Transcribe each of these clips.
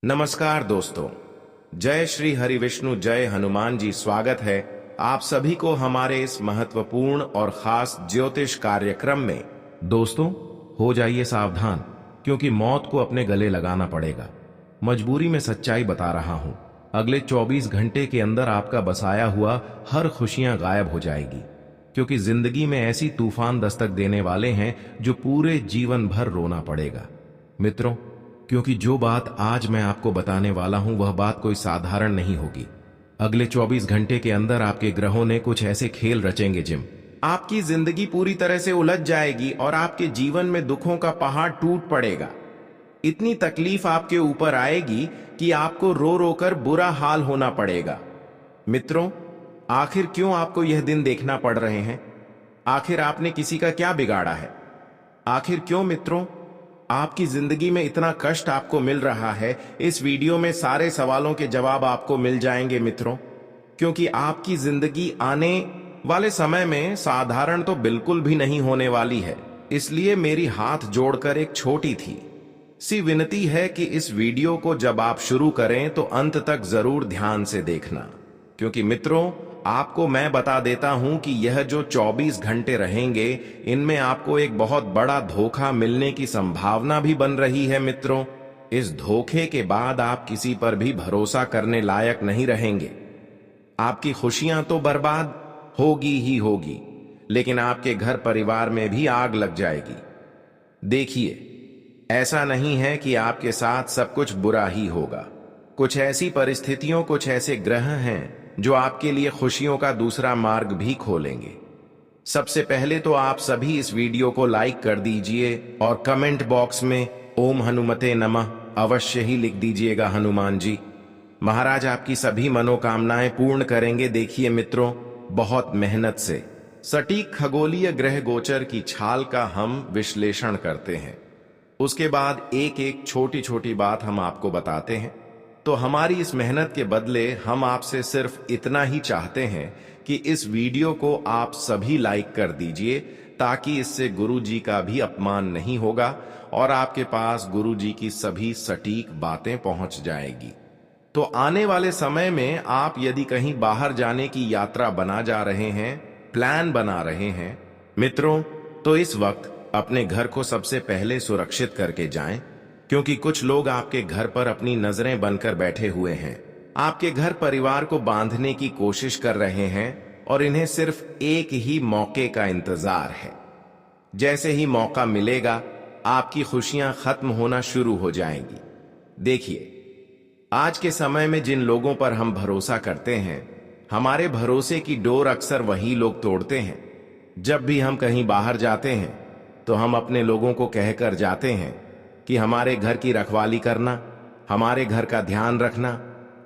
नमस्कार दोस्तों, जय श्री हरि विष्णु, जय हनुमान जी। स्वागत है आप सभी को हमारे इस महत्वपूर्ण और खास ज्योतिष कार्यक्रम में। दोस्तों, हो जाइए सावधान, क्योंकि मौत को अपने गले लगाना पड़ेगा। मजबूरी में सच्चाई बता रहा हूं। अगले 24 घंटे के अंदर आपका बसाया हुआ हर खुशियां गायब हो जाएगी, क्योंकि जिंदगी में ऐसी तूफान दस्तक देने वाले हैं जो पूरे जीवन भर रोना पड़ेगा। मित्रों, क्योंकि जो बात आज मैं आपको बताने वाला हूं वह बात कोई साधारण नहीं होगी। अगले 24 घंटे के अंदर आपके ग्रहों ने कुछ ऐसे खेल रचेंगे जिम आपकी जिंदगी पूरी तरह से उलझ जाएगी और आपके जीवन में दुखों का पहाड़ टूट पड़ेगा। इतनी तकलीफ आपके ऊपर आएगी कि आपको रो रो कर बुरा हाल होना पड़ेगा। मित्रों, आखिर क्यों आपको यह दिन देखना पड़ रहे हैं? आखिर आपने किसी का क्या बिगाड़ा है? आखिर क्यों मित्रों आपकी जिंदगी में इतना कष्ट आपको मिल रहा है? इस वीडियो में सारे सवालों के जवाब आपको मिल जाएंगे मित्रों, क्योंकि आपकी जिंदगी आने वाले समय में साधारण तो बिल्कुल भी नहीं होने वाली है। इसलिए मेरी हाथ जोड़कर एक छोटी सी विनती है कि इस वीडियो को जब आप शुरू करें तो अंत तक जरूर ध्यान से देखना, क्योंकि मित्रों आपको मैं बता देता हूं कि यह जो 24 घंटे रहेंगे इनमें आपको एक बहुत बड़ा धोखा मिलने की संभावना भी बन रही है। मित्रों, इस धोखे के बाद आप किसी पर भी भरोसा करने लायक नहीं रहेंगे। आपकी खुशियां तो बर्बाद होगी ही होगी, लेकिन आपके घर परिवार में भी आग लग जाएगी। देखिए, ऐसा नहीं है कि आपके साथ सब कुछ बुरा ही होगा। कुछ ऐसी परिस्थितियों, कुछ ऐसे ग्रह हैं जो आपके लिए खुशियों का दूसरा मार्ग भी खोलेंगे। सबसे पहले तो आप सभी इस वीडियो को लाइक कर दीजिए और कमेंट बॉक्स में ओम हनुमते नमः अवश्य ही लिख दीजिएगा। हनुमान जी महाराज आपकी सभी मनोकामनाएं पूर्ण करेंगे। देखिए मित्रों, बहुत मेहनत से सटीक खगोलीय ग्रह गोचर की छाल का हम विश्लेषण करते हैं। उसके बाद एक एक छोटी छोटी बात हम आपको बताते हैं। तो हमारी इस मेहनत के बदले हम आपसे सिर्फ इतना ही चाहते हैं कि इस वीडियो को आप सभी लाइक कर दीजिए, ताकि इससे गुरु जी का भी अपमान नहीं होगा और आपके पास गुरु जी की सभी सटीक बातें पहुंच जाएगी। तो आने वाले समय में आप यदि कहीं बाहर जाने की यात्रा बना जा रहे हैं, प्लान बना रहे हैं मित्रों, तो इस वक्त अपने घर को सबसे पहले सुरक्षित करके जाएं, क्योंकि कुछ लोग आपके घर पर अपनी नजरें बनकर बैठे हुए हैं। आपके घर परिवार को बांधने की कोशिश कर रहे हैं और इन्हें सिर्फ एक ही मौके का इंतजार है। जैसे ही मौका मिलेगा आपकी खुशियां खत्म होना शुरू हो जाएंगी। देखिए, आज के समय में जिन लोगों पर हम भरोसा करते हैं, हमारे भरोसे की डोर अक्सर वही लोग तोड़ते हैं। जब भी हम कहीं बाहर जाते हैं तो हम अपने लोगों को कहकर जाते हैं कि हमारे घर की रखवाली करना, हमारे घर का ध्यान रखना,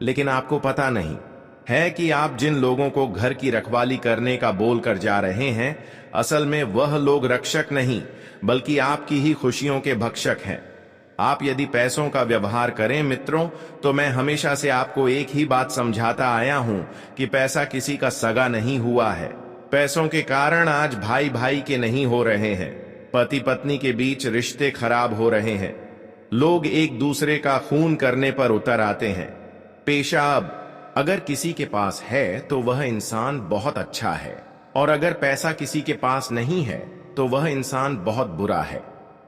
लेकिन आपको पता नहीं है कि आप जिन लोगों को घर की रखवाली करने का बोल कर जा रहे हैं, असल में वह लोग रक्षक नहीं बल्कि आपकी ही खुशियों के भक्षक हैं। आप यदि पैसों का व्यवहार करें मित्रों, तो मैं हमेशा से आपको एक ही बात समझाता आया हूं कि पैसा किसी का सगा नहीं हुआ है। पैसों के कारण आज भाई भाई के नहीं हो रहे हैं, पति पत्नी के बीच रिश्ते खराब हो रहे हैं, लोग एक दूसरे का खून करने पर उतर आते हैं। पेशाब अगर किसी के पास है तो वह इंसान बहुत अच्छा है, और अगर पैसा किसी के पास नहीं है तो वह इंसान बहुत बुरा है।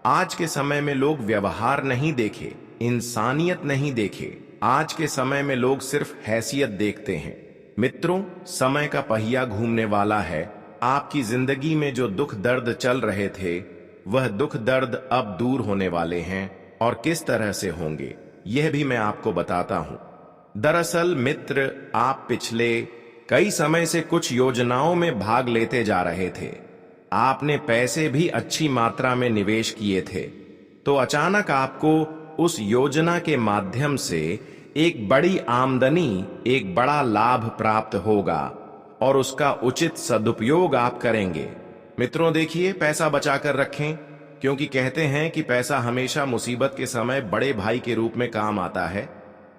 आज के समय में लोग व्यवहार नहीं देखे, इंसानियत नहीं देखे। आज के समय में लोग सिर्फ हैसियत देखते हैं। मित्रों, समय का पहिया घूमने वाला है। आपकी जिंदगी में जो दुख दर्द चल रहे थे वह दुख दर्द अब दूर होने वाले हैं, और किस तरह से होंगे यह भी मैं आपको बताता हूं। दरअसल मित्र, आप पिछले कई समय से कुछ योजनाओं में भाग लेते जा रहे थे। आपने पैसे भी अच्छी मात्रा में निवेश किए थे, तो अचानक आपको उस योजना के माध्यम से एक बड़ी आमदनी, एक बड़ा लाभ प्राप्त होगा और उसका उचित सदुपयोग आप करेंगे। मित्रों देखिए, पैसा बचाकर रखें, क्योंकि कहते हैं कि पैसा हमेशा मुसीबत के समय बड़े भाई के रूप में काम आता है।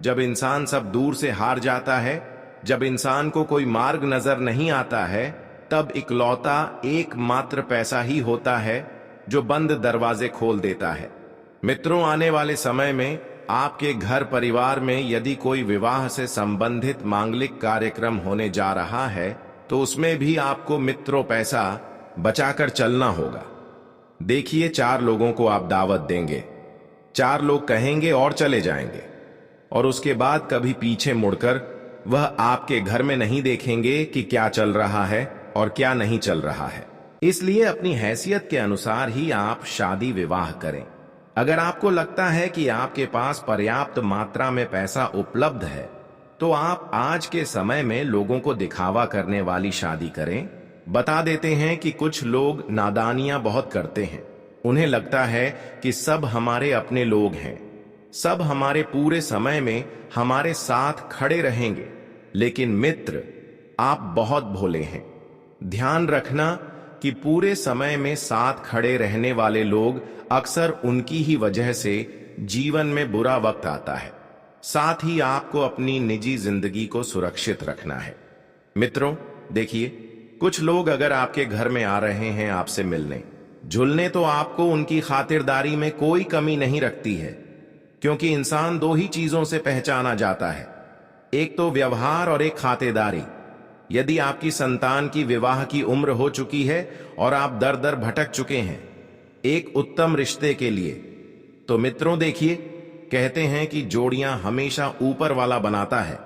जब इंसान सब दूर से हार जाता है, जब इंसान को कोई मार्ग नजर नहीं आता है, तब इकलौता एकमात्र पैसा ही होता है जो बंद दरवाजे खोल देता है। मित्रों, आने वाले समय में आपके घर परिवार में यदि कोई विवाह से संबंधित मांगलिक कार्यक्रम होने जा रहा है तो उसमें भी आपको मित्रों पैसा बचाकर चलना होगा। देखिए, 4 लोगों को आप दावत देंगे, 4 लोग कहेंगे और चले जाएंगे, और उसके बाद कभी पीछे मुड़कर वह आपके घर में नहीं देखेंगे कि क्या चल रहा है और क्या नहीं चल रहा है। इसलिए अपनी हैसियत के अनुसार ही आप शादी विवाह करें। अगर आपको लगता है कि आपके पास पर्याप्त मात्रा में पैसा उपलब्ध है तो आप आज के समय में लोगों को दिखावा करने वाली शादी करें। बता देते हैं कि कुछ लोग नादानियां बहुत करते हैं। उन्हें लगता है कि सब हमारे अपने लोग हैं, सब हमारे पूरे समय में हमारे साथ खड़े रहेंगे। लेकिन मित्र, आप बहुत भोले हैं। ध्यान रखना कि पूरे समय में साथ खड़े रहने वाले लोग अक्सर उनकी ही वजह से जीवन में बुरा वक्त आता है। साथ ही आपको अपनी निजी जिंदगी को सुरक्षित रखना है। मित्रों, देखिए, कुछ लोग अगर आपके घर में आ रहे हैं आपसे मिलने जुलने तो आपको उनकी खातिरदारी में कोई कमी नहीं रखती है, क्योंकि इंसान 2 ही चीजों से पहचाना जाता है, एक तो व्यवहार और एक खातिरदारी। यदि आपकी संतान की विवाह की उम्र हो चुकी है और आप दर दर भटक चुके हैं एक उत्तम रिश्ते के लिए, तो मित्रों देखिए, कहते हैं कि जोड़ियां हमेशा ऊपर वाला बनाता है।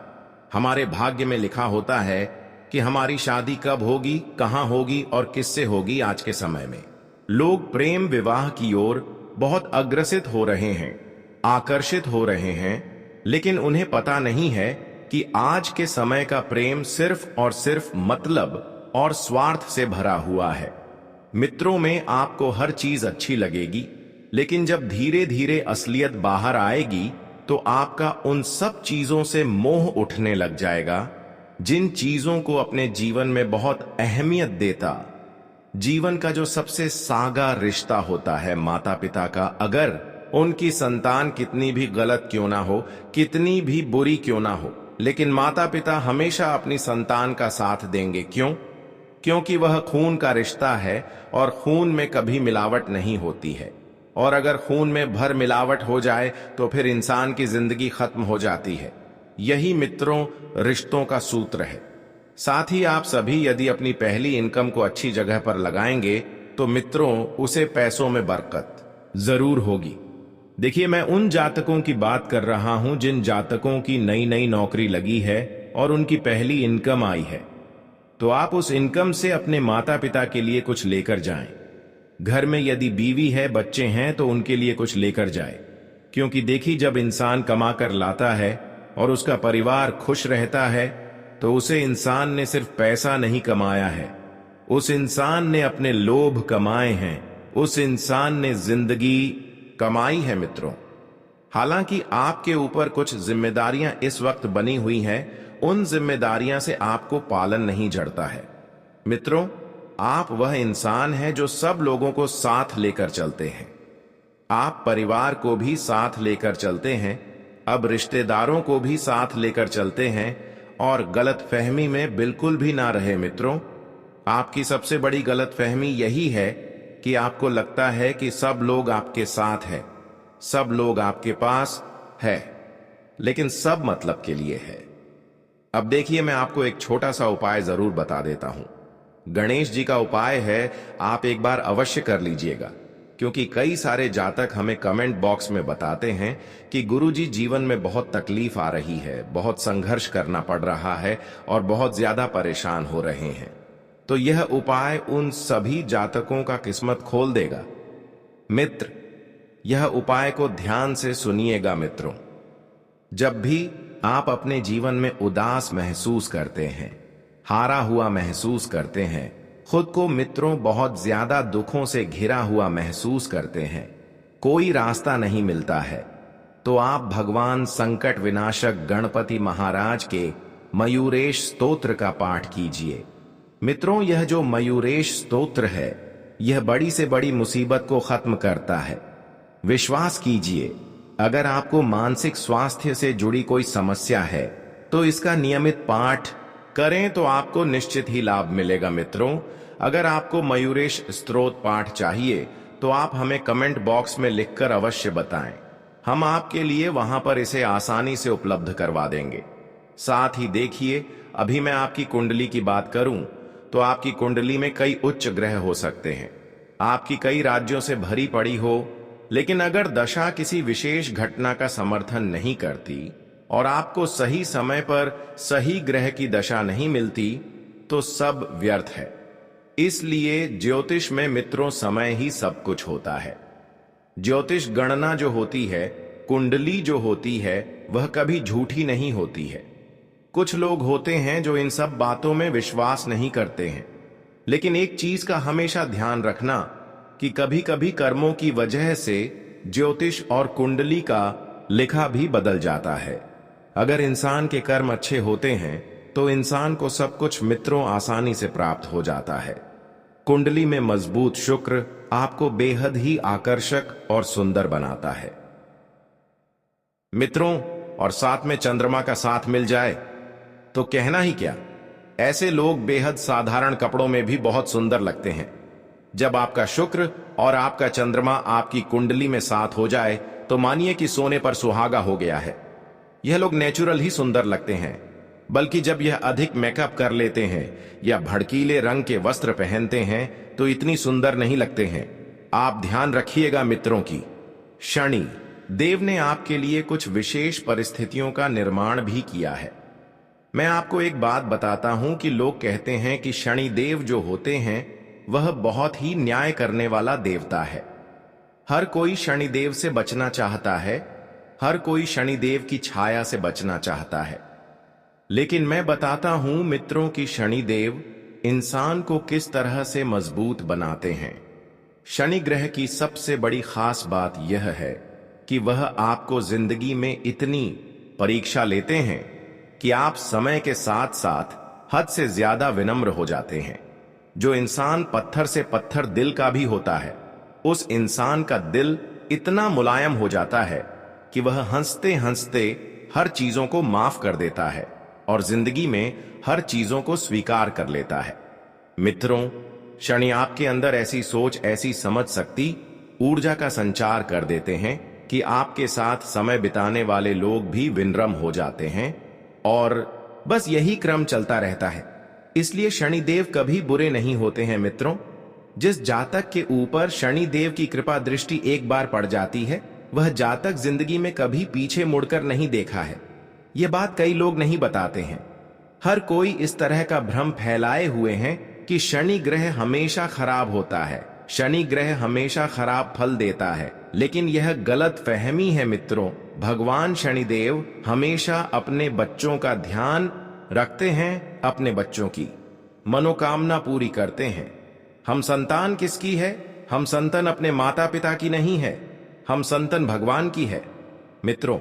हमारे भाग्य में लिखा होता है कि हमारी शादी कब होगी, कहां होगी और किससे होगी। आज के समय में लोग प्रेम विवाह की ओर बहुत अग्रसित हो रहे हैं, आकर्षित हो रहे हैं, लेकिन उन्हें पता नहीं है कि आज के समय का प्रेम सिर्फ और सिर्फ मतलब और स्वार्थ से भरा हुआ है। मित्रों में आपको हर चीज अच्छी लगेगी, लेकिन जब धीरे धीरे असलियत बाहर आएगी तो आपका उन सब चीजों से मोह उठने लग जाएगा जिन चीजों को अपने जीवन में बहुत अहमियत देता। जीवन का जो सबसे सागा रिश्ता होता है माता पिता का, अगर उनकी संतान कितनी भी गलत क्यों ना हो, कितनी भी बुरी क्यों ना हो, लेकिन माता पिता हमेशा अपनी संतान का साथ देंगे। क्यों? क्योंकि वह खून का रिश्ता है और खून में कभी मिलावट नहीं होती है, और अगर खून में भर मिलावट हो जाए तो फिर इंसान की जिंदगी खत्म हो जाती है। यही मित्रों रिश्तों का सूत्र है। साथ ही आप सभी यदि अपनी पहली इनकम को अच्छी जगह पर लगाएंगे तो मित्रों उसे पैसों में बरकत जरूर होगी। देखिए, मैं उन जातकों की बात कर रहा हूं जिन जातकों की नई नई नौकरी लगी है और उनकी पहली इनकम आई है, तो आप उस इनकम से अपने माता पिता के लिए कुछ लेकर जाएं। घर में यदि बीवी है, बच्चे हैं, तो उनके लिए कुछ लेकर जाए, क्योंकि देखिए, जब इंसान कमा कर लाता है और उसका परिवार खुश रहता है तो उसे इंसान ने सिर्फ पैसा नहीं कमाया है, उस इंसान ने अपने लोभ कमाए हैं, उस इंसान ने जिंदगी कमाई है। मित्रों, हालांकि आपके ऊपर कुछ जिम्मेदारियां इस वक्त बनी हुई हैं, उन जिम्मेदारियां से आपको पालन नहीं जड़ता है। मित्रों, आप वह इंसान हैं जो सब लोगों को साथ लेकर चलते हैं। आप परिवार को भी साथ लेकर चलते हैं, अब रिश्तेदारों को भी साथ लेकर चलते हैं, और गलतफहमी में बिल्कुल भी ना रहे। मित्रों, आपकी सबसे बड़ी गलतफहमी यही है कि आपको लगता है कि सब लोग आपके साथ हैं, सब लोग आपके पास है, लेकिन सब मतलब के लिए है। अब देखिए, मैं आपको एक छोटा सा उपाय जरूर बता देता हूं। गणेश जी का उपाय है, आप एक बार अवश्य कर लीजिएगा, क्योंकि कई सारे जातक हमें कमेंट बॉक्स में बताते हैं कि गुरुजी जीवन में बहुत तकलीफ आ रही है, बहुत संघर्ष करना पड़ रहा है और बहुत ज्यादा परेशान हो रहे हैं। तो यह उपाय उन सभी जातकों का किस्मत खोल देगा। मित्र, यह उपाय को ध्यान से सुनिएगा। मित्रों, जब भी आप अपने जीवन में उदास महसूस करते हैं, हारा हुआ महसूस करते हैं, खुद को मित्रों बहुत ज्यादा दुखों से घिरा हुआ महसूस करते हैं, कोई रास्ता नहीं मिलता है, तो आप भगवान संकट विनाशक गणपति महाराज के मयूरेश स्तोत्र का पाठ कीजिए। मित्रों, यह जो मयूरेश स्तोत्र है, यह बड़ी से बड़ी मुसीबत को खत्म करता है। विश्वास कीजिए, अगर आपको मानसिक स्वास्थ्य से जुड़ी कोई समस्या है तो इसका नियमित पाठ करें तो आपको निश्चित ही लाभ मिलेगा। मित्रों, अगर आपको मयूरेश स्तोत्र पाठ चाहिए तो आप हमें कमेंट बॉक्स में लिखकर अवश्य बताएं। हम आपके लिए वहां पर इसे आसानी से उपलब्ध करवा देंगे। साथ ही देखिए, अभी मैं आपकी कुंडली की बात करूं तो आपकी कुंडली में कई उच्च ग्रह हो सकते हैं, आपकी कई राज्यों से भरी पड़ी हो, लेकिन अगर दशा किसी विशेष घटना का समर्थन नहीं करती और आपको सही समय पर सही ग्रह की दशा नहीं मिलती तो सब व्यर्थ है। इसलिए ज्योतिष में मित्रों समय ही सब कुछ होता है। ज्योतिष गणना जो होती है, कुंडली जो होती है, वह कभी झूठी नहीं होती है। कुछ लोग होते हैं जो इन सब बातों में विश्वास नहीं करते हैं, लेकिन एक चीज का हमेशा ध्यान रखना कि कभी कभी कर्मों की वजह से ज्योतिष और कुंडली का लिखा भी बदल जाता है। अगर इंसान के कर्म अच्छे होते हैं तो इंसान को सब कुछ मित्रों आसानी से प्राप्त हो जाता है। कुंडली में मजबूत शुक्र आपको बेहद ही आकर्षक और सुंदर बनाता है मित्रों, और साथ में चंद्रमा का साथ मिल जाए तो कहना ही क्या। ऐसे लोग बेहद साधारण कपड़ों में भी बहुत सुंदर लगते हैं। जब आपका शुक्र और आपका चंद्रमा आपकी कुंडली में साथ हो जाए तो मानिए कि सोने पर सुहागा हो गया है। यह लोग नेचुरल ही सुंदर लगते हैं, बल्कि जब यह अधिक मेकअप कर लेते हैं या भड़कीले रंग के वस्त्र पहनते हैं तो इतनी सुंदर नहीं लगते हैं। आप ध्यान रखिएगा मित्रों की शनि देव ने आपके लिए कुछ विशेष परिस्थितियों का निर्माण भी किया है। मैं आपको एक बात बताता हूं कि लोग कहते हैं कि शनि देव जो होते हैं वह बहुत ही न्याय करने वाला देवता है। हर कोई शनिदेव से बचना चाहता है, हर कोई शनिदेव की छाया से बचना चाहता है। लेकिन मैं बताता हूं मित्रों की शनिदेव इंसान को किस तरह से मजबूत बनाते हैं। शनि ग्रह की सबसे बड़ी खास बात यह है कि वह आपको जिंदगी में इतनी परीक्षा लेते हैं कि आप समय के साथ साथ हद से ज्यादा विनम्र हो जाते हैं। जो इंसान पत्थर से पत्थर दिल का भी होता है, उस इंसान का दिल इतना मुलायम हो जाता है कि वह हंसते हंसते हर चीजों को माफ कर देता है और जिंदगी में हर चीजों को स्वीकार कर लेता है। मित्रों, शनि आपके अंदर ऐसी सोच, ऐसी समझ शक्ति, ऊर्जा का संचार कर देते हैं कि आपके साथ समय बिताने वाले लोग भी विनम्र हो जाते हैं और बस यही क्रम चलता रहता है। इसलिए शनिदेव कभी बुरे नहीं होते हैं मित्रों। जिस जातक के ऊपर शनिदेव की कृपा दृष्टि एक बार पड़ जाती है, वह जातक जिंदगी में कभी पीछे मुड़कर नहीं देखा है। यह बात कई लोग नहीं बताते हैं। हर कोई इस तरह का भ्रम फैलाए हुए हैं कि शनि ग्रह हमेशा खराब होता है, शनि ग्रह हमेशा खराब फल देता है, लेकिन यह गलत फहमी है मित्रों। भगवान शनिदेव हमेशा अपने बच्चों का ध्यान रखते हैं, अपने बच्चों की मनोकामना पूरी करते हैं। हम संतान किसकी है? हम संतान अपने माता पिता की नहीं है, हम संतान भगवान की है। मित्रों,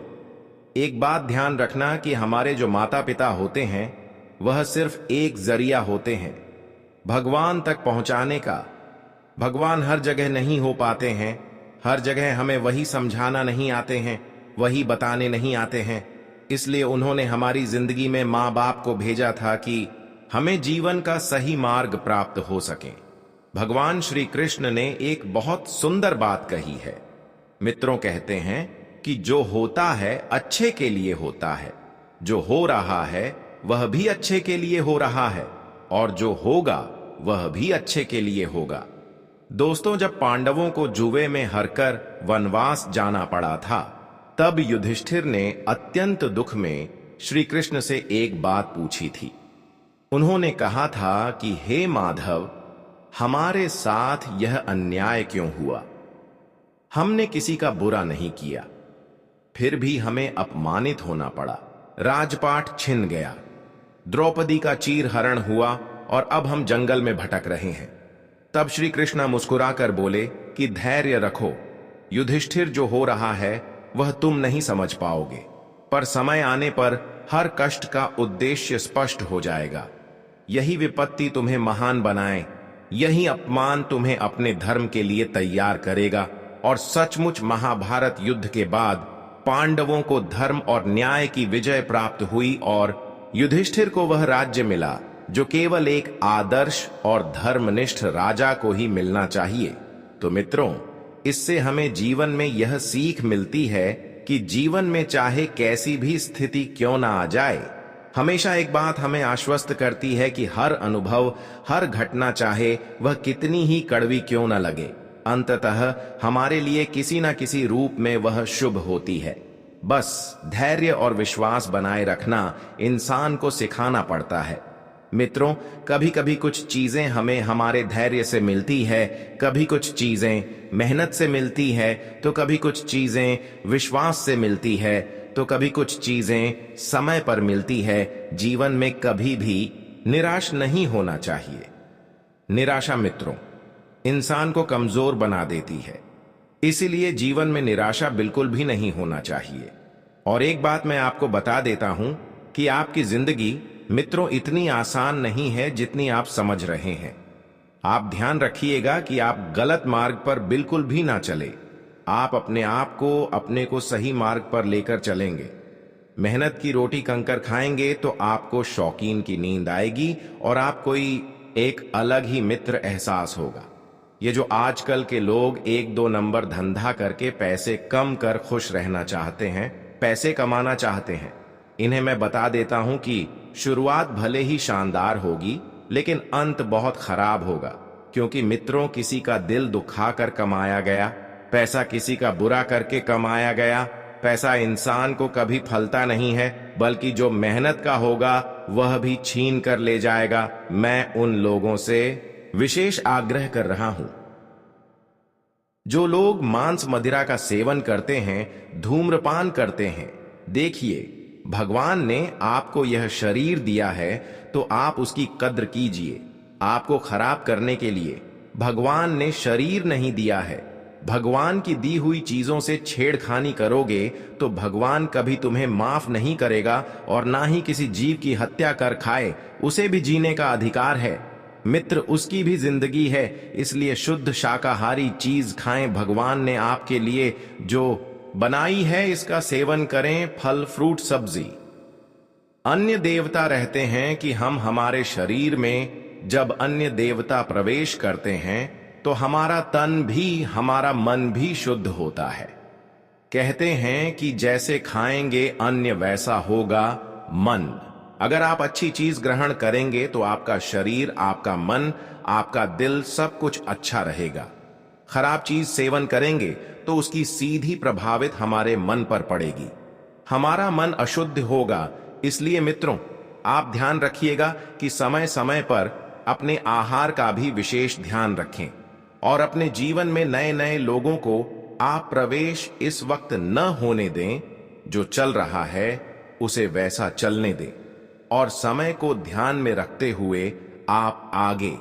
एक बात ध्यान रखना कि हमारे जो माता पिता होते हैं वह सिर्फ एक जरिया होते हैं भगवान तक पहुंचाने का। भगवान हर जगह नहीं हो पाते हैं, हर जगह हमें वही समझाना नहीं आते हैं, वही बताने नहीं आते हैं। इसलिए उन्होंने हमारी जिंदगी में माँ बाप को भेजा था कि हमें जीवन का सही मार्ग प्राप्त हो सके। भगवान श्री कृष्ण ने एक बहुत सुंदर बात कही है। मित्रों, कहते हैं कि जो होता है अच्छे के लिए होता है, जो हो रहा है वह भी अच्छे के लिए हो रहा है, और जो होगा वह भी अच्छे के लिए होगा। दोस्तों, जब पांडवों को जुए में हरकर वनवास जाना पड़ा था, तब युधिष्ठिर ने अत्यंत दुख में श्री कृष्ण से एक बात पूछी थी। उन्होंने कहा था कि हे माधव, हमारे साथ यह अन्याय क्यों हुआ? हमने किसी का बुरा नहीं किया, फिर भी हमें अपमानित होना पड़ा। राजपाट छिन गया, द्रौपदी का चीरहरण हुआ और अब हम जंगल में भटक रहे हैं। तब श्री कृष्ण मुस्कुराकर बोले कि धैर्य रखो युधिष्ठिर, जो हो रहा है वह तुम नहीं समझ पाओगे, पर समय आने पर हर कष्ट का उद्देश्य स्पष्ट हो जाएगा। यही विपत्ति तुम्हें महान बनाए, यही अपमान तुम्हें अपने धर्म के लिए तैयार करेगा। और सचमुच महाभारत युद्ध के बाद पांडवों को धर्म और न्याय की विजय प्राप्त हुई और युधिष्ठिर को वह राज्य मिला जो केवल एक आदर्श और धर्मनिष्ठ राजा को ही मिलना चाहिए। तो मित्रों, इससे हमें जीवन में यह सीख मिलती है कि जीवन में चाहे कैसी भी स्थिति क्यों ना आ जाए, हमेशा एक बात हमें आश्वस्त करती है कि हर अनुभव, हर घटना, चाहे वह कितनी ही कड़वी क्यों न लगे, अंततः हमारे लिए किसी न किसी रूप में वह शुभ होती है। बस धैर्य और विश्वास बनाए रखना इंसान को सिखाना पड़ता है। मित्रों, कभी कभी कुछ चीजें हमें हमारे धैर्य से मिलती है, कभी कुछ चीजें मेहनत से मिलती है, तो कभी कुछ चीजें विश्वास से मिलती है, तो कभी कुछ चीजें समय पर मिलती है। जीवन में कभी भी निराश नहीं होना चाहिए। निराशा मित्रों इंसान को कमजोर बना देती है, इसीलिए जीवन में निराशा बिल्कुल भी नहीं होना चाहिए। और एक बात मैं आपको बता देता हूं कि आपकी जिंदगी मित्रों इतनी आसान नहीं है जितनी आप समझ रहे हैं। आप ध्यान रखिएगा कि आप गलत मार्ग पर बिल्कुल भी ना चले। आप अपने को सही मार्ग पर लेकर चलेंगे। मेहनत की रोटी कंकर खाएंगे तो आपको शौकीन की नींद आएगी और आपको एक अलग ही मित्र एहसास होगा। ये जो आजकल के लोग 1-2 नंबर धंधा करके पैसे कम कर खुश रहना चाहते हैं, पैसे कमाना चाहते हैं, इन्हें मैं बता देता हूं कि शुरुआत भले ही शानदार होगी लेकिन अंत बहुत खराब होगा। क्योंकि मित्रों, किसी का दिल दुखाकर कमाया गया पैसा, किसी का बुरा करके कमाया गया पैसा इंसान को कभी फलता नहीं है, बल्कि जो मेहनत का होगा वह भी छीन कर ले जाएगा। मैं उन लोगों से विशेष आग्रह कर रहा हूं जो लोग मांस मदिरा का सेवन करते हैं, धूम्रपान करते हैं। देखिए, भगवान ने आपको यह शरीर दिया है तो आप उसकी कद्र कीजिए। आपको खराब करने के लिए भगवान ने शरीर नहीं दिया है। भगवान की दी हुई चीजों से छेड़खानी करोगे तो भगवान कभी तुम्हें माफ नहीं करेगा, और ना ही किसी जीव की हत्या कर खाए उसे भी जीने का अधिकार है। मित्र, उसकी भी जिंदगी है, इसलिए शुद्ध शाकाहारी चीज खाएं। भगवान ने आपके लिए जो बनाई है इसका सेवन करें, फल, फ्रूट, सब्जी। अन्य देवता रहते हैं कि हम हमारे शरीर में जब अन्य देवता प्रवेश करते हैं तो हमारा तन भी, हमारा मन भी शुद्ध होता है। कहते हैं कि जैसे खाएंगे अन्य वैसा होगा मन। अगर आप अच्छी चीज ग्रहण करेंगे तो आपका शरीर, आपका मन, आपका दिल सब कुछ अच्छा रहेगा। खराब चीज सेवन करेंगे तो उसकी सीधी प्रभावित हमारे मन पर पड़ेगी। हमारा मन अशुद्ध होगा। इसलिए मित्रों, आप ध्यान रखिएगा कि समय समय पर अपने आहार का भी विशेष ध्यान रखें और अपने जीवन में नए नए लोगों को आप प्रवेश इस वक्त न होने दें। जो चल रहा है उसे वैसा चलने दें और समय को ध्यान में रखते हुए आप आगे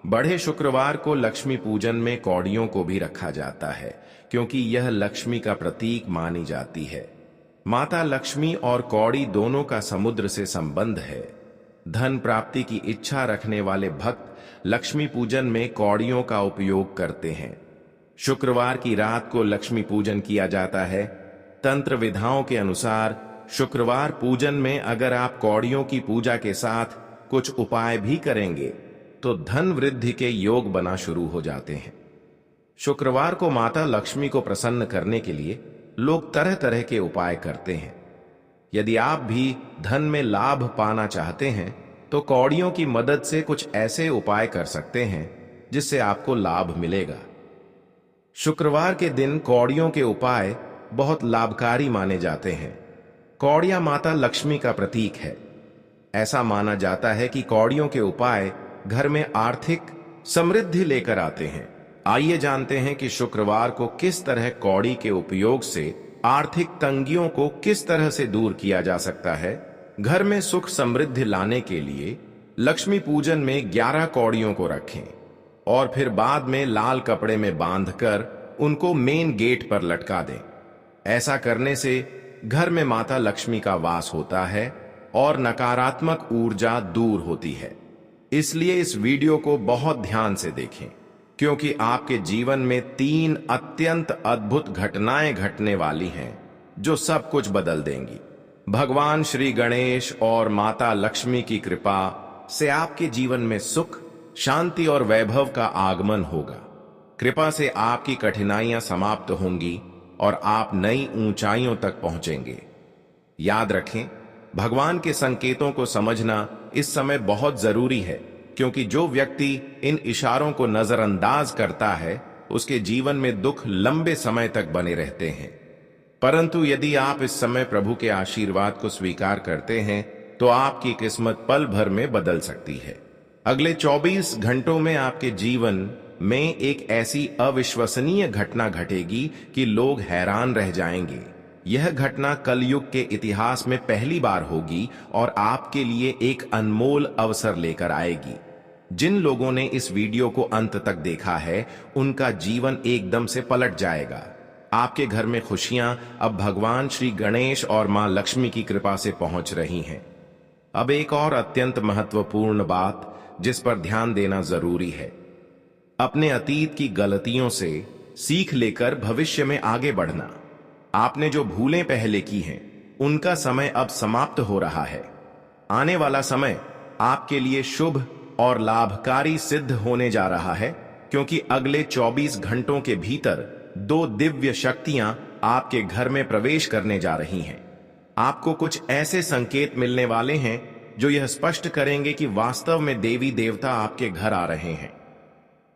बढ़े। शुक्रवार को लक्ष्मी पूजन में कौड़ियों को भी रखा जाता है क्योंकि यह लक्ष्मी का प्रतीक मानी जाती है। माता लक्ष्मी और कौड़ी दोनों का समुद्र से संबंध है। धन प्राप्ति की इच्छा रखने वाले भक्त लक्ष्मी पूजन में कौड़ियों का उपयोग करते हैं। शुक्रवार की रात को लक्ष्मी पूजन किया जाता है। तंत्र विधाओं के अनुसार शुक्रवार पूजन में अगर आप कौड़ियों की पूजा के साथ कुछ उपाय भी करेंगे तो धन वृद्धि के योग बना शुरू हो जाते हैं। शुक्रवार को माता लक्ष्मी को प्रसन्न करने के लिए लोग तरह तरह के उपाय करते हैं। यदि आप भी धन में लाभ पाना चाहते हैं तो कौड़ियों की मदद से कुछ ऐसे उपाय कर सकते हैं जिससे आपको लाभ मिलेगा। शुक्रवार के दिन कौड़ियों के उपाय बहुत लाभकारी माने जाते हैं। कौड़ियां माता लक्ष्मी का प्रतीक है। ऐसा माना जाता है कि कौड़ियों के उपाय घर में आर्थिक समृद्धि लेकर आते हैं। आइए जानते हैं कि शुक्रवार को किस तरह कौड़ी के उपयोग से आर्थिक तंगियों को किस तरह से दूर किया जा सकता है। घर में सुख समृद्धि लाने के लिए लक्ष्मी पूजन में 11 कौड़ियों को रखें और फिर बाद में लाल कपड़े में बांधकर उनको मेन गेट पर लटका दें। ऐसा करने से घर में माता लक्ष्मी का वास होता है और नकारात्मक ऊर्जा दूर होती है। इसलिए इस वीडियो को बहुत ध्यान से देखें क्योंकि आपके जीवन में 3 अत्यंत अद्भुत घटनाएं घटने वाली हैं जो सब कुछ बदल देंगी। भगवान श्री गणेश और माता लक्ष्मी की कृपा से आपके जीवन में सुख, शांति और वैभव का आगमन होगा। कृपा से आपकी कठिनाइयां समाप्त होंगी और आप नई ऊंचाइयों तक पहुंचेंगे। याद रखें, भगवान के संकेतों को समझना इस समय बहुत जरूरी है, क्योंकि जो व्यक्ति इन इशारों को नजरअंदाज करता है उसके जीवन में दुख लंबे समय तक बने रहते हैं। परंतु यदि आप इस समय प्रभु के आशीर्वाद को स्वीकार करते हैं तो आपकी किस्मत पल भर में बदल सकती है। अगले 24 घंटों में आपके जीवन में एक ऐसी अविश्वसनीय घटना घटेगी कि लोग हैरान रह जाएंगे। यह घटना कलयुग के इतिहास में पहली बार होगी और आपके लिए एक अनमोल अवसर लेकर आएगी। जिन लोगों ने इस वीडियो को अंत तक देखा है उनका जीवन एकदम से पलट जाएगा। आपके घर में खुशियां अब भगवान श्री गणेश और मां लक्ष्मी की कृपा से पहुंच रही हैं। अब एक और अत्यंत महत्वपूर्ण बात जिस पर ध्यान देना जरूरी है, अपने अतीत की गलतियों से सीख लेकर भविष्य में आगे बढ़ना। आपने जो भूलें पहले की हैं उनका समय अब समाप्त हो रहा है। आने वाला समय आपके लिए शुभ और लाभकारी सिद्ध होने जा रहा है, क्योंकि अगले 24 घंटों के भीतर 2 दिव्य शक्तियां आपके घर में प्रवेश करने जा रही हैं। आपको कुछ ऐसे संकेत मिलने वाले हैं जो यह स्पष्ट करेंगे कि वास्तव में देवी देवता आपके घर आ रहे हैं।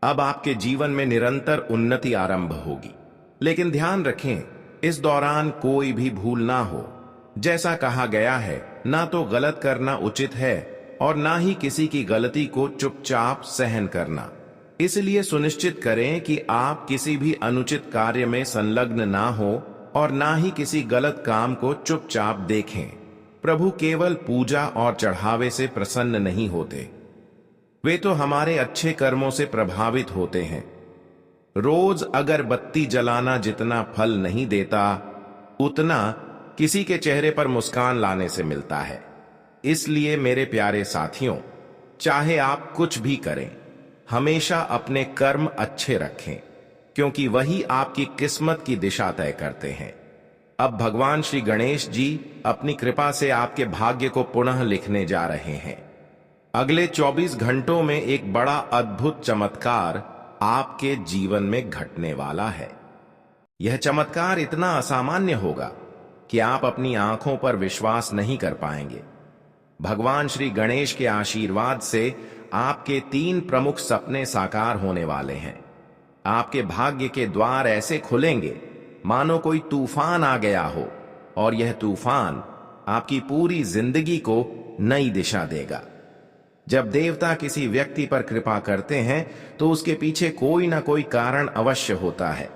अब आपके जीवन में निरंतर उन्नति आरंभ होगी, लेकिन ध्यान रखें, इस दौरान कोई भी भूल ना हो। जैसा कहा गया है, ना तो गलत करना उचित है और ना ही किसी की गलती को चुपचाप सहन करना। इसलिए सुनिश्चित करें कि आप किसी भी अनुचित कार्य में संलग्न ना हो और ना ही किसी गलत काम को चुपचाप देखें। प्रभु केवल पूजा और चढ़ावे से प्रसन्न नहीं होते, वे तो हमारे अच्छे कर्मों से प्रभावित होते हैं। रोज अगरबत्ती जलाना जितना फल नहीं देता, उतना किसी के चेहरे पर मुस्कान लाने से मिलता है। इसलिए मेरे प्यारे साथियों, चाहे आप कुछ भी करें, हमेशा अपने कर्म अच्छे रखें, क्योंकि वही आपकी किस्मत की दिशा तय करते हैं। अब भगवान श्री गणेश जी अपनी कृपा से आपके भाग्य को पुनः लिखने जा रहे हैं। अगले 24 घंटों में एक बड़ा अद्भुत चमत्कार आपके जीवन में घटने वाला है। यह चमत्कार इतना असामान्य होगा कि आप अपनी आंखों पर विश्वास नहीं कर पाएंगे। भगवान श्री गणेश के आशीर्वाद से आपके 3 प्रमुख सपने साकार होने वाले हैं। आपके भाग्य के द्वार ऐसे खुलेंगे मानो कोई तूफान आ गया हो, और यह तूफान आपकी पूरी जिंदगी को नई दिशा देगा। जब देवता किसी व्यक्ति पर कृपा करते हैं तो उसके पीछे कोई ना कोई कारण अवश्य होता है।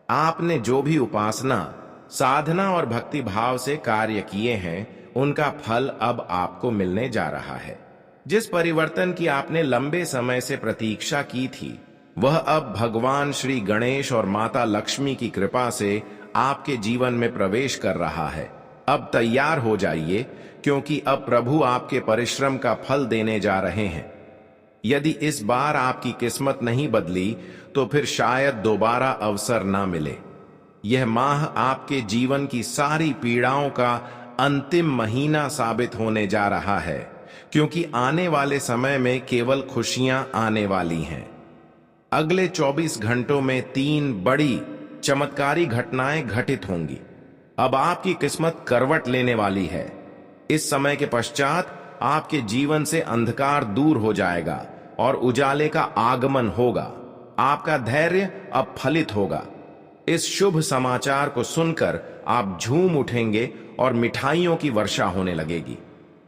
आपने जो भी उपासना, साधना और भक्ति भाव से कार्य किए हैं उनका फल अब आपको मिलने जा रहा है। जिस परिवर्तन की आपने लंबे समय से प्रतीक्षा की थी, वह अब भगवान श्री गणेश और माता लक्ष्मी की कृपा से आपके जीवन में प्रवेश कर रहा है। अब तैयार हो जाइए, क्योंकि अब प्रभु आपके परिश्रम का फल देने जा रहे हैं। यदि इस बार आपकी किस्मत नहीं बदली तो फिर शायद दोबारा अवसर ना मिले। यह माह आपके जीवन की सारी पीड़ाओं का अंतिम महीना साबित होने जा रहा है, क्योंकि आने वाले समय में केवल खुशियां आने वाली हैं। अगले 24 घंटों में 3 बड़ी चमत्कारी घटनाएं घटित होंगी। अब आपकी किस्मत करवट लेने वाली है। इस समय के पश्चात आपके जीवन से अंधकार दूर हो जाएगा और उजाले का आगमन होगा। आपका धैर्य अब फलित होगा। इस शुभ समाचार को सुनकर आप झूम उठेंगे और मिठाइयों की वर्षा होने लगेगी।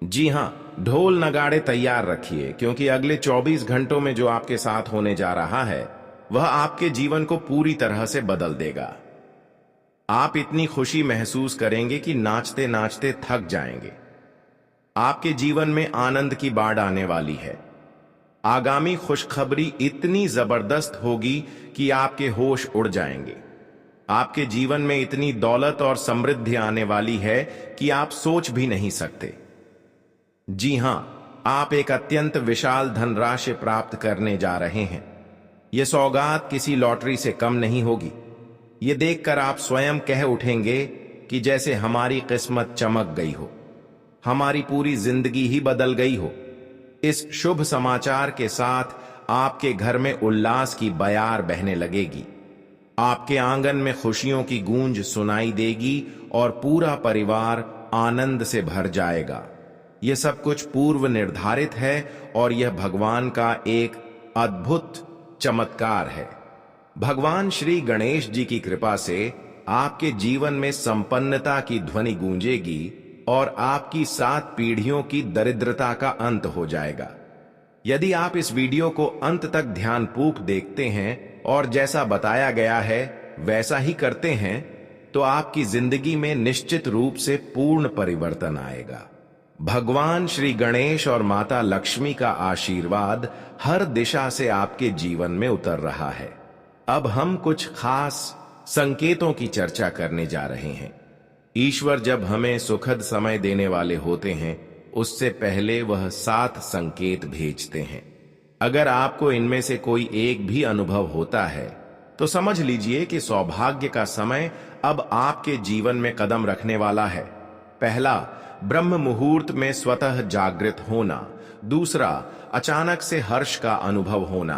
जी हां, ढोल नगाड़े तैयार रखिए, क्योंकि अगले 24 घंटों में जो आपके साथ होने जा रहा है वह आपके जीवन को पूरी तरह से बदल देगा। आप इतनी खुशी महसूस करेंगे कि नाचते नाचते थक जाएंगे। आपके जीवन में आनंद की बाढ़ आने वाली है। आगामी खुशखबरी इतनी जबरदस्त होगी कि आपके होश उड़ जाएंगे। आपके जीवन में इतनी दौलत और समृद्धि आने वाली है कि आप सोच भी नहीं सकते। जी हां, आप एक अत्यंत विशाल धनराशि प्राप्त करने जा रहे हैं। यह सौगात किसी लॉटरी से कम नहीं होगी। यह देखकर आप स्वयं कह उठेंगे कि जैसे हमारी किस्मत चमक गई हो, हमारी पूरी जिंदगी ही बदल गई हो। इस शुभ समाचार के साथ आपके घर में उल्लास की बयार बहने लगेगी। आपके आंगन में खुशियों की गूंज सुनाई देगी और पूरा परिवार आनंद से भर जाएगा। यह सब कुछ पूर्व निर्धारित है और यह भगवान का एक अद्भुत चमत्कार है। भगवान श्री गणेश जी की कृपा से आपके जीवन में संपन्नता की ध्वनि गूंजेगी और आपकी 7 पीढ़ियों की दरिद्रता का अंत हो जाएगा। यदि आप इस वीडियो को अंत तक ध्यानपूर्वक देखते हैं और जैसा बताया गया है वैसा ही करते हैं तो आपकी जिंदगी में निश्चित रूप से पूर्ण परिवर्तन आएगा। भगवान श्री गणेश और माता लक्ष्मी का आशीर्वाद हर दिशा से आपके जीवन में उतर रहा है। अब हम कुछ खास संकेतों की चर्चा करने जा रहे हैं। ईश्वर जब हमें सुखद समय देने वाले होते हैं उससे पहले वह 7 संकेत भेजते हैं। अगर आपको इनमें से कोई एक भी अनुभव होता है तो समझ लीजिए कि सौभाग्य का समय अब आपके जीवन में कदम रखने वाला है। पहला, ब्रह्म मुहूर्त में स्वतः जागृत होना। दूसरा, अचानक से हर्ष का अनुभव होना।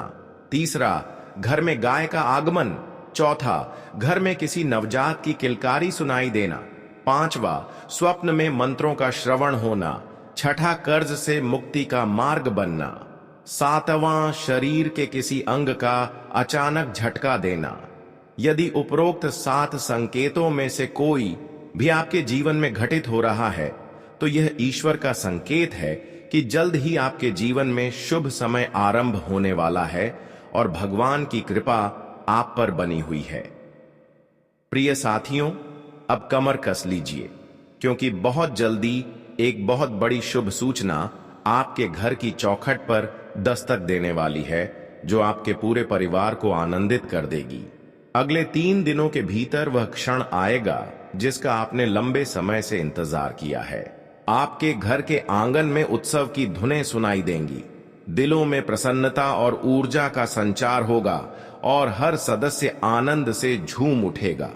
तीसरा, घर में गाय का आगमन। चौथा, घर में किसी नवजात की किलकारी सुनाई देना। पांचवा, स्वप्न में मंत्रों का श्रवण होना। छठा, कर्ज से मुक्ति का मार्ग बनना। सातवां, शरीर के किसी अंग का अचानक झटका देना। यदि उपरोक्त 7 संकेतों में से कोई भी आपके जीवन में घटित हो रहा है तो यह ईश्वर का संकेत है कि जल्द ही आपके जीवन में शुभ समय आरंभ होने वाला है और भगवान की कृपा आप पर बनी हुई है। प्रिय साथियों, अब कमर कस लीजिए क्योंकि बहुत जल्दी एक बहुत बड़ी शुभ सूचना आपके घर की चौखट पर दस्तक देने वाली है जो आपके पूरे परिवार को आनंदित कर देगी। अगले 3 दिनों के भीतर वह क्षण आएगा जिसका आपने लंबे समय से इंतजार किया है। आपके घर के आंगन में उत्सव की धुनें सुनाई देंगी, दिलों में प्रसन्नता और ऊर्जा का संचार होगा और हर सदस्य आनंद से झूम उठेगा।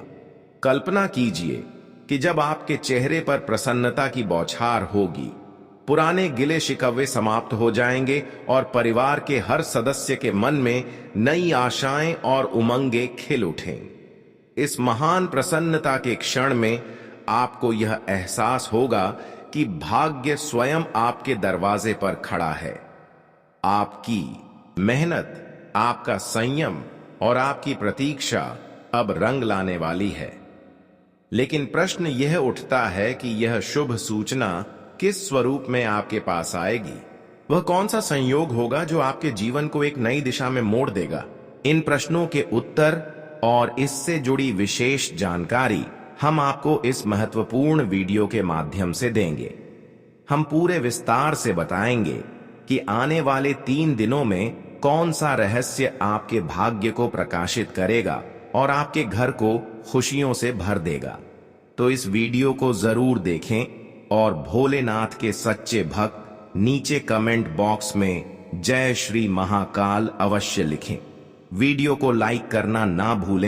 कल्पना कीजिए कि जब आपके चेहरे पर प्रसन्नता की बौछार होगी, पुराने गिले शिकवे समाप्त हो जाएंगे और परिवार के हर सदस्य के मन में नई आशाएं और उमंगे खिल उठें। इस महान प्रसन्नता के क्षण में आपको यह एहसास होगा कि भाग्य स्वयं आपके दरवाजे पर खड़ा है। आपकी मेहनत, आपका संयम और आपकी प्रतीक्षा अब रंग लाने वाली है। लेकिन प्रश्न यह उठता है कि यह शुभ सूचना किस स्वरूप में आपके पास आएगी? वह कौन सा संयोग होगा जो आपके जीवन को एक नई दिशा में मोड़ देगा? इन प्रश्नों के उत्तर और इससे जुड़ी विशेष जानकारी हम आपको इस महत्वपूर्ण वीडियो के माध्यम से देंगे। हम पूरे विस्तार से बताएंगे कि आने वाले 3 दिनों में कौन सा रहस्य आपके भाग्य को प्रकाशित करेगा और आपके घर को खुशियों से भर देगा। तो इस वीडियो को जरूर देखें और भोलेनाथ के सच्चे भक्त नीचे कमेंट बॉक्स में जय श्री महाकाल अवश्य लिखें। वीडियो को लाइक करना ना भूलें